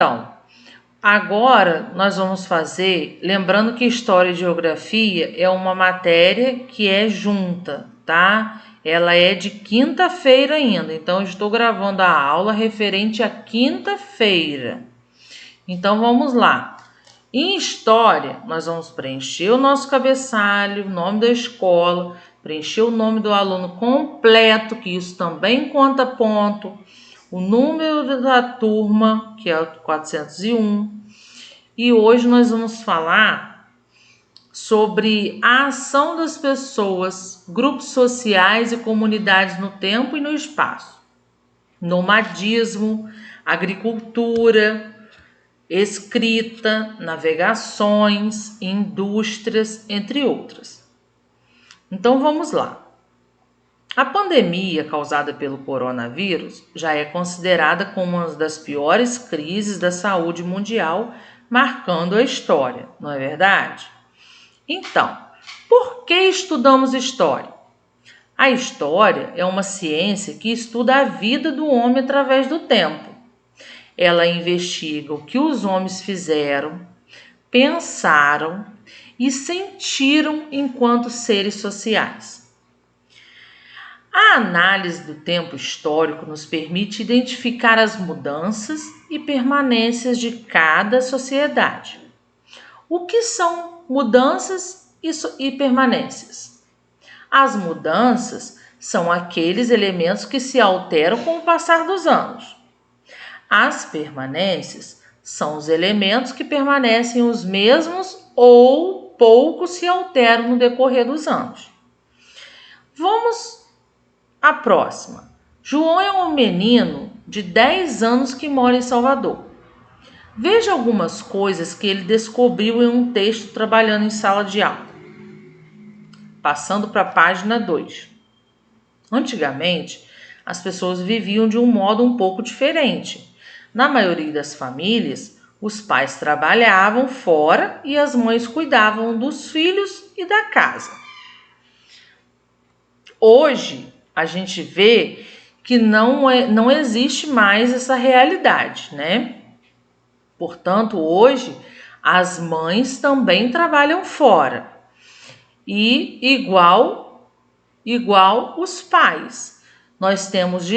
Então, agora nós vamos fazer, lembrando que História e Geografia é uma matéria que é junta, tá? Ela é de quinta-feira ainda, então eu estou gravando a aula referente à quinta-feira. Então vamos lá. Em História, nós vamos preencher o nosso cabeçalho, o nome da escola, preencher o nome do aluno completo, que isso também conta ponto, o número da turma, que é o 401. E hoje nós vamos falar sobre a ação das pessoas, grupos sociais e comunidades no tempo e no espaço. Nomadismo, agricultura, escrita, navegações, indústrias, entre outras. Então vamos lá. A pandemia causada pelo coronavírus já é considerada como uma das piores crises da saúde mundial, marcando a história, não é verdade? Então, por que estudamos história? A história é uma ciência que estuda a vida do homem através do tempo. Ela investiga o que os homens fizeram, pensaram e sentiram enquanto seres sociais. A análise do tempo histórico nos permite identificar as mudanças e permanências de cada sociedade. O que são mudanças e permanências? As mudanças são aqueles elementos que se alteram com o passar dos anos. As permanências são os elementos que permanecem os mesmos ou pouco se alteram no decorrer dos anos. Vamos à próxima. João é um menino de 10 anos que mora em Salvador. Veja algumas coisas que ele descobriu em um texto trabalhando em sala de aula. Passando para a página 2. Antigamente, as pessoas viviam de um modo um pouco diferente. Na maioria das famílias, os pais trabalhavam fora e as mães cuidavam dos filhos e da casa. Hoje, a gente vê que não existe mais essa realidade, né? Portanto, hoje, as mães também trabalham fora. E igual os pais. Nós temos os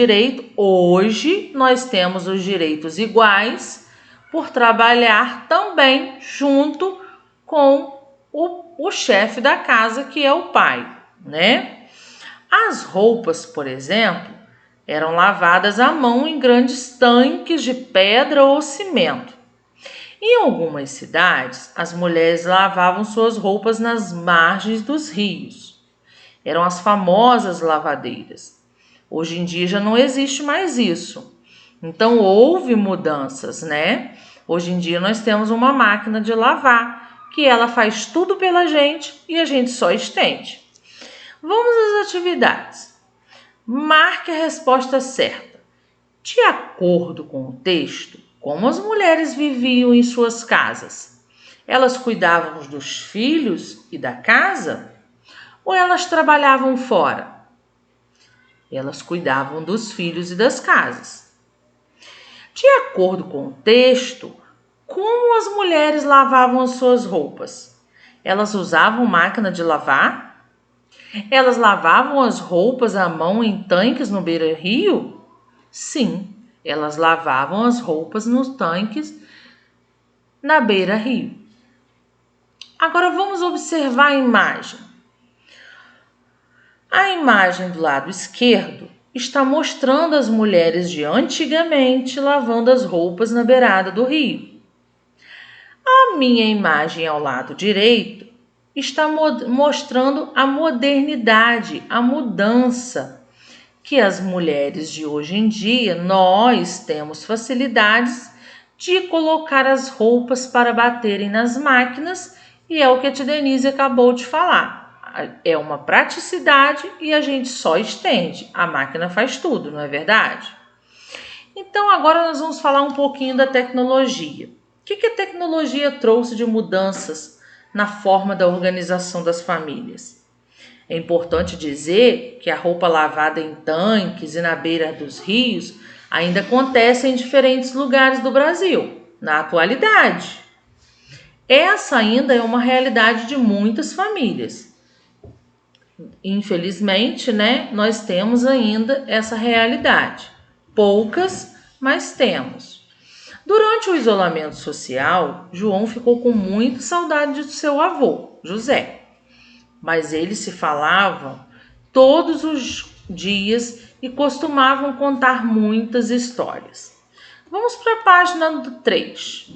direitos iguais por trabalhar também junto com o chefe da casa, que é o pai, né? As roupas, por exemplo, eram lavadas à mão em grandes tanques de pedra ou cimento. Em algumas cidades, as mulheres lavavam suas roupas nas margens dos rios. Eram as famosas lavadeiras. Hoje em dia já não existe mais isso. Então houve mudanças, né? Hoje em dia nós temos uma máquina de lavar, que ela faz tudo pela gente e a gente só estende. Vamos às atividades. Marque a resposta certa. De acordo com o texto, como as mulheres viviam em suas casas? Elas cuidavam dos filhos e da casa? Ou elas trabalhavam fora? Elas cuidavam dos filhos e das casas. De acordo com o texto, como as mulheres lavavam as suas roupas? Elas usavam máquina de lavar? Elas lavavam as roupas à mão em tanques no beira-rio? Sim, elas lavavam as roupas nos tanques na beira-rio. Agora vamos observar a imagem. A imagem do lado esquerdo está mostrando as mulheres de antigamente lavando as roupas na beirada do rio. A minha imagem ao lado direito está mostrando a modernidade, a mudança, que as mulheres de hoje em dia, nós temos facilidades de colocar as roupas para baterem nas máquinas, e é o que a tia Denise acabou de falar. É uma praticidade e a gente só estende. A máquina faz tudo, não é verdade? Então agora nós vamos falar um pouquinho da tecnologia. O que a tecnologia trouxe de mudanças na forma da organização das famílias? É importante dizer que a roupa lavada em tanques e na beira dos rios ainda acontece em diferentes lugares do Brasil, na atualidade. Essa ainda é uma realidade de muitas famílias. Infelizmente, né, nós temos ainda essa realidade. Poucas, mas temos. Durante o isolamento social, João ficou com muita saudade do seu avô, José. Mas eles se falavam todos os dias e costumavam contar muitas histórias. Vamos para a página 3.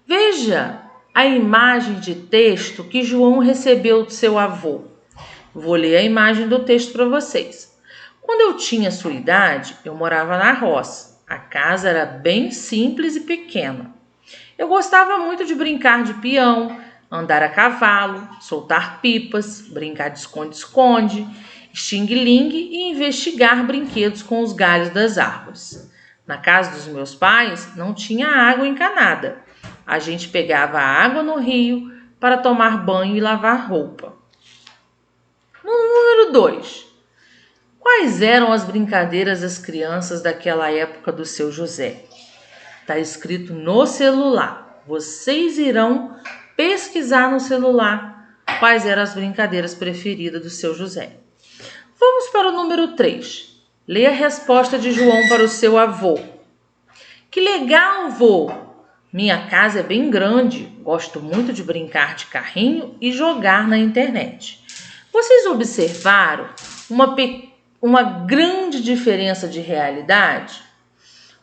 Veja a imagem de texto que João recebeu do seu avô. Vou ler a imagem do texto para vocês. Quando eu tinha sua idade, eu morava na roça. A casa era bem simples e pequena. Eu gostava muito de brincar de peão, andar a cavalo, soltar pipas, brincar de esconde-esconde, xing-ling e investigar brinquedos com os galhos das árvores. Na casa dos meus pais não tinha água encanada. A gente pegava água no rio para tomar banho e lavar roupa. No número 2. Quais eram as brincadeiras das crianças daquela época do seu José? Está escrito no celular. Vocês irão pesquisar no celular quais eram as brincadeiras preferidas do seu José. Vamos para o número 3. Leia a resposta de João para o seu avô. Que legal, vô! Minha casa é bem grande. Gosto muito de brincar de carrinho e jogar na internet. Vocês observaram uma grande diferença de realidade?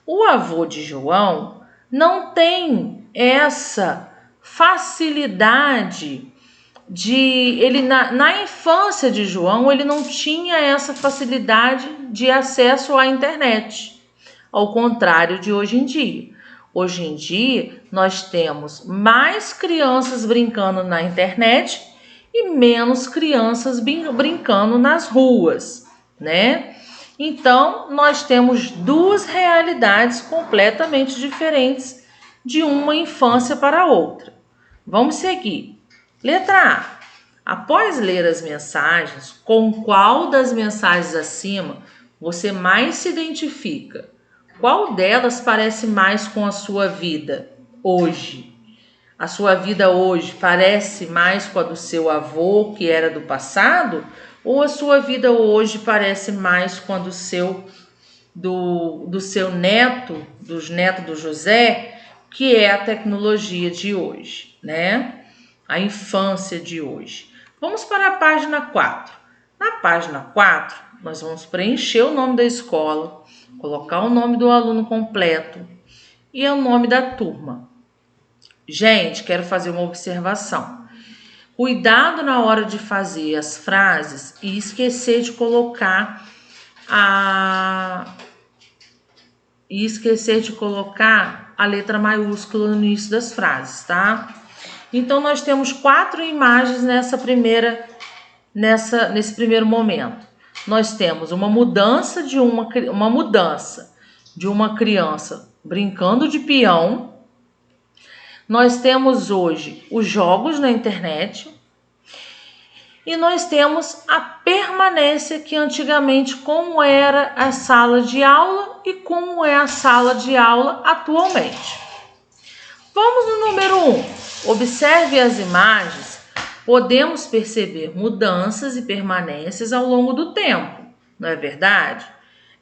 O avô de João não tem essa facilidade na infância de João, ele não tinha essa facilidade de acesso à internet, ao contrário de hoje em dia. Hoje em dia, nós temos mais crianças brincando na internet e menos crianças brincando nas ruas, né? Então, nós temos duas realidades completamente diferentes de uma infância para a outra. Vamos seguir. Letra A. Após ler as mensagens, com qual das mensagens acima você mais se identifica? Qual delas parece mais com a sua vida hoje? A sua vida hoje parece mais com a do seu avô, que era do passado? Ou a sua vida hoje parece mais com a do seu neto, dos netos do José, que é a tecnologia de hoje, né? A infância de hoje. Vamos para a página 4. Na página 4, nós vamos preencher o nome da escola, colocar o nome do aluno completo e o nome da turma. Gente, quero fazer uma observação. Cuidado na hora de fazer as frases e esquecer de colocar a letra maiúscula no início das frases, tá? Então, nós temos 4 imagens nesse primeiro momento. Nós temos uma mudança de uma criança brincando de peão. Nós temos hoje os jogos na internet e nós temos a permanência, que antigamente como era a sala de aula e como é a sala de aula atualmente. Vamos no número 1. Observe as imagens. Podemos perceber mudanças e permanências ao longo do tempo, não é verdade?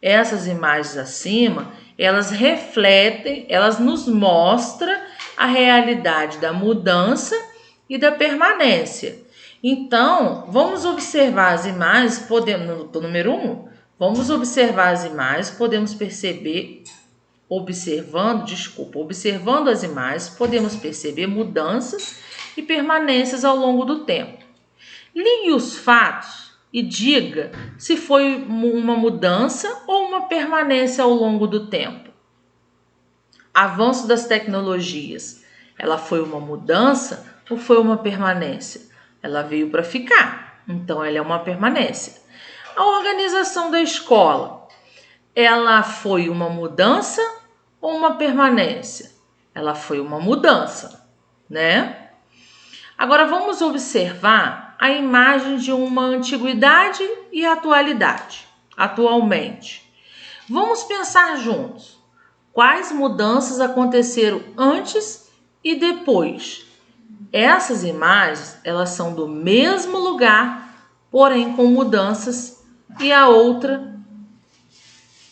Essas imagens acima, elas refletem, elas nos mostram a realidade da mudança e da permanência. Então, vamos observar as imagens, no número 1, vamos observar as imagens, podemos perceber, observando as imagens, podemos perceber mudanças e permanências ao longo do tempo. Ligue os fatos e diga se foi uma mudança ou uma permanência ao longo do tempo. Avanço das tecnologias. Ela foi uma mudança ou foi uma permanência? Ela veio para ficar, então ela é uma permanência. A organização da escola. Ela foi uma mudança ou uma permanência? Ela foi uma mudança, né? Agora vamos observar a imagem de uma antiguidade e atualidade, atualmente. Vamos pensar juntos. quais mudanças aconteceram antes e depois. Essas imagens, elas são do mesmo lugar, porém com mudanças, e a outra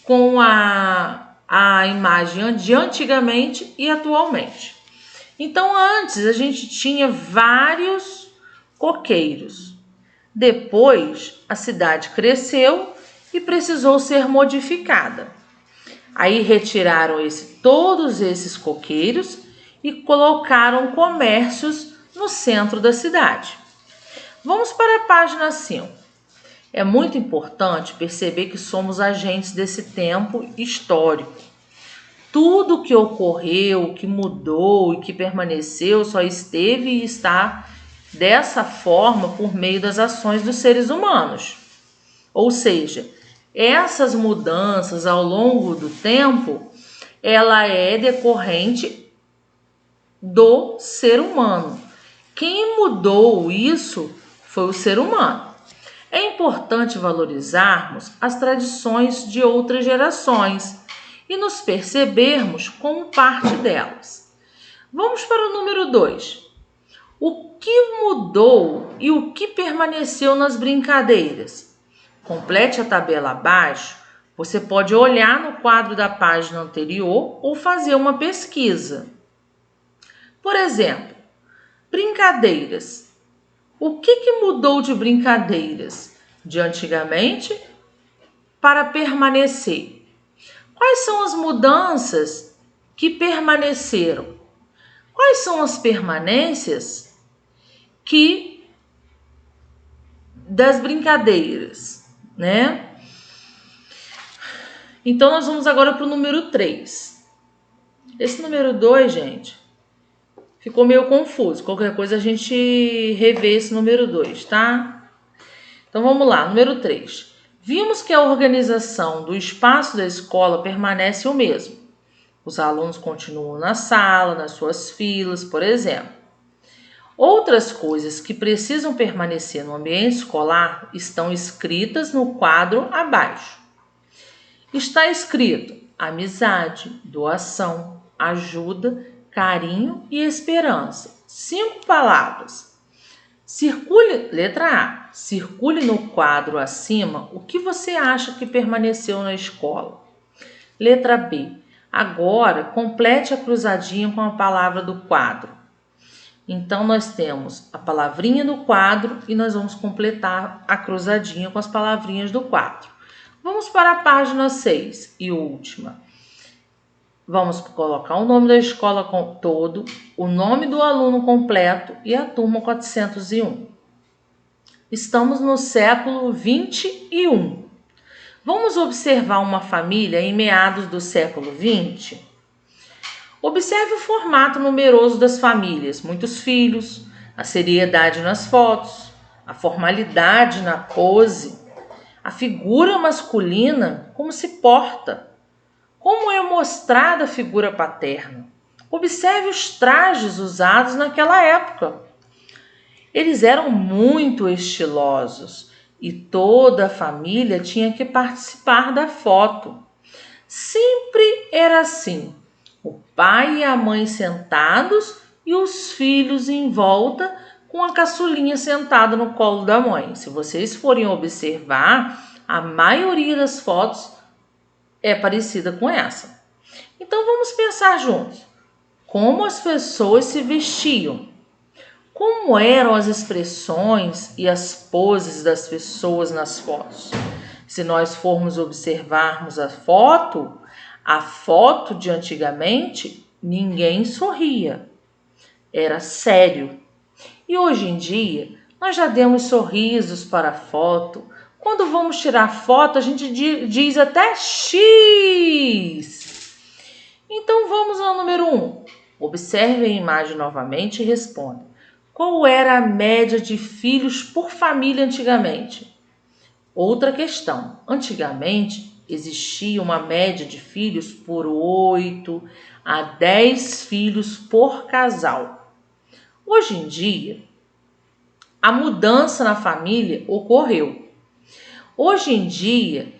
com a imagem de antigamente e atualmente. Então, antes a gente tinha vários coqueiros. Depois, a cidade cresceu e precisou ser modificada. Aí retiraram todos esses coqueiros e colocaram comércios no centro da cidade. Vamos para a página 5. É muito importante perceber que somos agentes desse tempo histórico. Tudo que ocorreu, que mudou e que permaneceu só esteve e está dessa forma por meio das ações dos seres humanos. Ou seja, essas mudanças ao longo do tempo, ela é decorrente do ser humano. Quem mudou isso foi o ser humano. É importante valorizarmos as tradições de outras gerações e nos percebermos como parte delas. Vamos para o número 2. O que mudou e o que permaneceu nas brincadeiras? Complete a tabela abaixo. Você pode olhar no quadro da página anterior ou fazer uma pesquisa. Por exemplo, brincadeiras. O que mudou de brincadeiras de antigamente para permanecer? Quais são as mudanças que permaneceram? Quais são as permanências das brincadeiras, né? Então, nós vamos agora para o número 3. Esse número 2, gente, ficou meio confuso. Qualquer coisa a gente revê esse número 2, tá? Então, vamos lá. Número 3. Vimos que a organização do espaço da escola permanece o mesmo. Os alunos continuam na sala, nas suas filas, por exemplo. Outras coisas que precisam permanecer no ambiente escolar estão escritas no quadro abaixo. Está escrito amizade, doação, ajuda, carinho e esperança. 5 palavras. Letra A. Circule no quadro acima o que você acha que permaneceu na escola. Letra B. Agora, complete a cruzadinha com a palavra do quadro. Então, nós temos a palavrinha do quadro e nós vamos completar a cruzadinha com as palavrinhas do quadro. Vamos para a página 6 e última. Vamos colocar o nome da escola todo, o nome do aluno completo e a turma 401. Estamos no século 21. Vamos observar uma família em meados do século 20? Observe o formato numeroso das famílias, muitos filhos, a seriedade nas fotos, a formalidade na pose, a figura masculina como se porta, como é mostrada a figura paterna. Observe os trajes usados naquela época. Eles eram muito estilosos e toda a família tinha que participar da foto. Sempre era assim. O pai e a mãe sentados e os filhos em volta com a caçulinha sentada no colo da mãe. Se vocês forem observar, a maioria das fotos é parecida com essa. Então vamos pensar juntos. Como as pessoas se vestiam? Como eram as expressões e as poses das pessoas nas fotos? Se nós formos observarmos a foto de antigamente, ninguém sorria. Era sério. E hoje em dia, nós já demos sorrisos para a foto. Quando vamos tirar foto, a gente diz até X. Então vamos ao número 1. Observe a imagem novamente e responda. Qual era a média de filhos por família antigamente? Outra questão. Antigamente, existia uma média de filhos por 8 a 10 filhos por casal. Hoje em dia, a mudança na família ocorreu. Hoje em dia,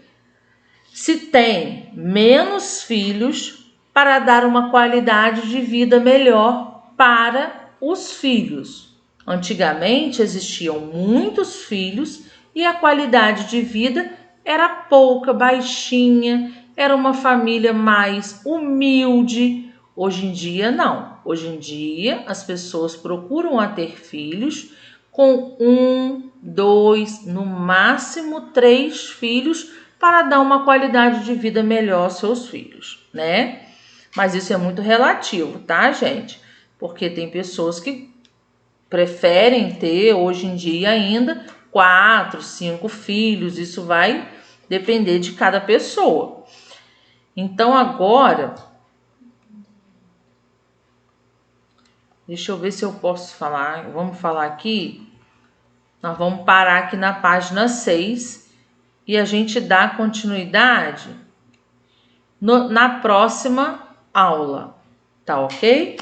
se tem menos filhos, para dar uma qualidade de vida melhor para os filhos. Antigamente existiam muitos filhos e a qualidade de vida era pouca, baixinha, era uma família mais humilde. Hoje em dia não. Hoje em dia as pessoas procuram a ter filhos com 1, 2, no máximo 3 filhos para dar uma qualidade de vida melhor aos seus filhos, né? Mas isso é muito relativo, tá, gente? Porque tem pessoas que preferem ter hoje em dia ainda 4, 5 filhos. Isso vai depender de cada pessoa. Então agora, deixa eu ver se eu posso falar. Vamos falar aqui. Nós vamos parar aqui na página 6 e a gente dá continuidade na próxima aula. Tá ok?